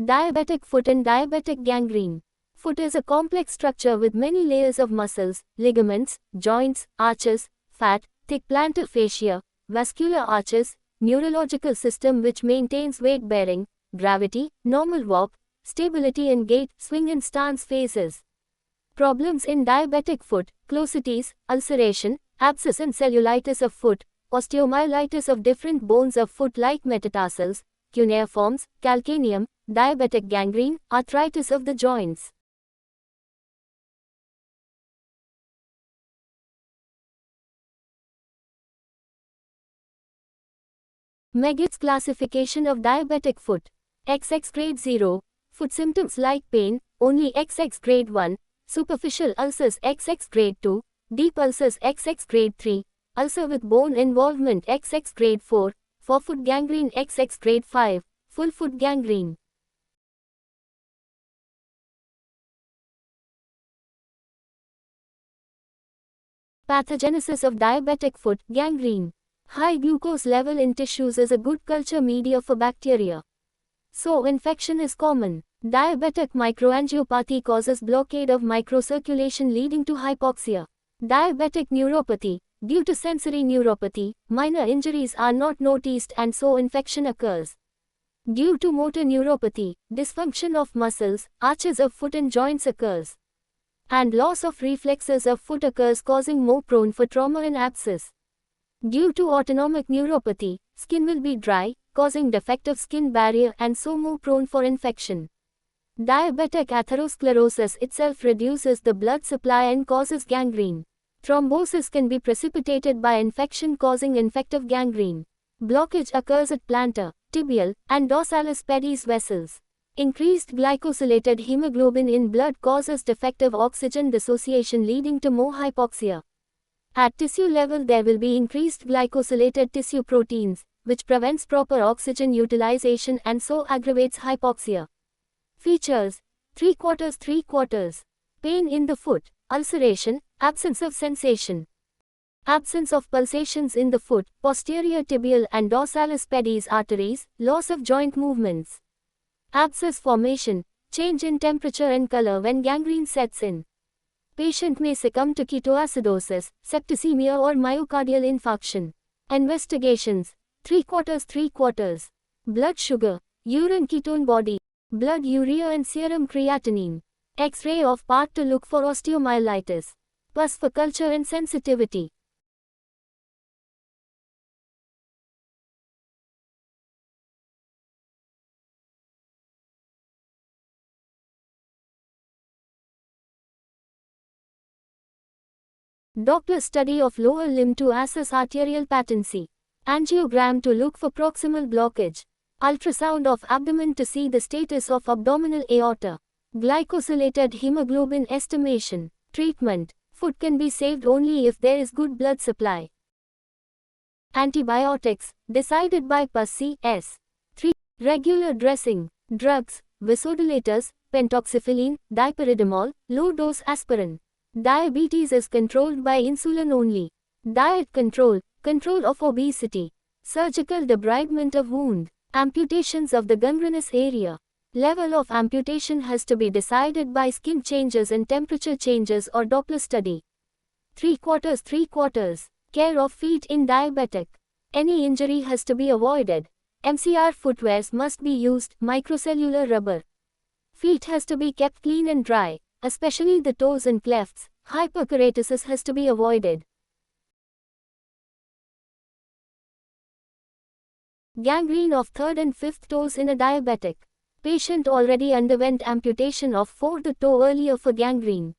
Diabetic foot and diabetic gangrene. Foot is a complex structure with many layers of muscles, ligaments, joints, arches, fat, thick plantar fascia, vascular arches, neurological system which maintains weight bearing, gravity, normal walk, stability in gait, swing and stance phases. Problems in diabetic foot: closities, ulceration, abscess and cellulitis of foot, osteomyelitis of different bones of foot like metatarsals, cuneiforms, calcaneum, diabetic gangrene, arthritis of the joints. Megid's classification of diabetic foot. XX grade 0. Foot symptoms like pain, only XX grade 1. Superficial ulcers XX grade 2. Deep ulcers XX grade 3. Ulcer with bone involvement XX grade 4. Forefoot gangrene XX grade 5. Full foot gangrene. Pathogenesis of diabetic foot gangrene. High glucose level in tissues is a good culture media for bacteria. So infection is common. Diabetic microangiopathy causes blockade of microcirculation leading to hypoxia. Diabetic neuropathy. Due to sensory neuropathy, minor injuries are not noticed and so infection occurs. Due to motor neuropathy, dysfunction of muscles, arches of foot and joints occurs. And loss of reflexes of foot occurs, causing more prone for trauma and abscess. Due to autonomic neuropathy, skin will be dry, causing defective skin barrier and so more prone for infection. Diabetic atherosclerosis itself reduces the blood supply and causes gangrene. Thrombosis can be precipitated by infection causing infective gangrene. Blockage occurs at plantar, tibial, and dorsalis pedis vessels. Increased glycosylated hemoglobin in blood causes defective oxygen dissociation leading to more hypoxia. At tissue level there will be increased glycosylated tissue proteins, which prevents proper oxygen utilization and so aggravates hypoxia. Features: 3/4. Pain in the foot, ulceration, absence of sensation. Absence of pulsations in the foot, posterior tibial and dorsalis pedis arteries, loss of joint movements. Abscess formation, change in temperature and color when gangrene sets in. Patient may succumb to ketoacidosis, septicemia or myocardial infarction. Investigations: 3/4. Blood sugar, urine ketone body, blood urea and serum creatinine. X-ray of part to look for osteomyelitis. Pus for culture and sensitivity. Doppler study of lower limb to assess arterial patency. Angiogram to look for proximal blockage. Ultrasound of abdomen to see the status of abdominal aorta. Glycosylated hemoglobin estimation. Treatment: foot can be saved only if there is good blood supply. Antibiotics, decided by Pus C.S. 3. Regular dressing. Drugs: vasodilators, pentoxifylline, dipyridamole, low-dose aspirin. Diabetes is controlled by insulin only. Diet control, control of obesity. Surgical debridement of wound. Amputations of the gangrenous area. Level of amputation has to be decided by skin changes and temperature changes or Doppler study. 3/4. Care of feet in diabetic. Any injury has to be avoided. MCR footwears must be used, microcellular rubber. Feet has to be kept clean and dry, especially the toes and clefts. Hyperkeratosis has to be avoided. Gangrene of third and fifth toes in a diabetic. Patient already underwent amputation of fourth toe earlier for gangrene.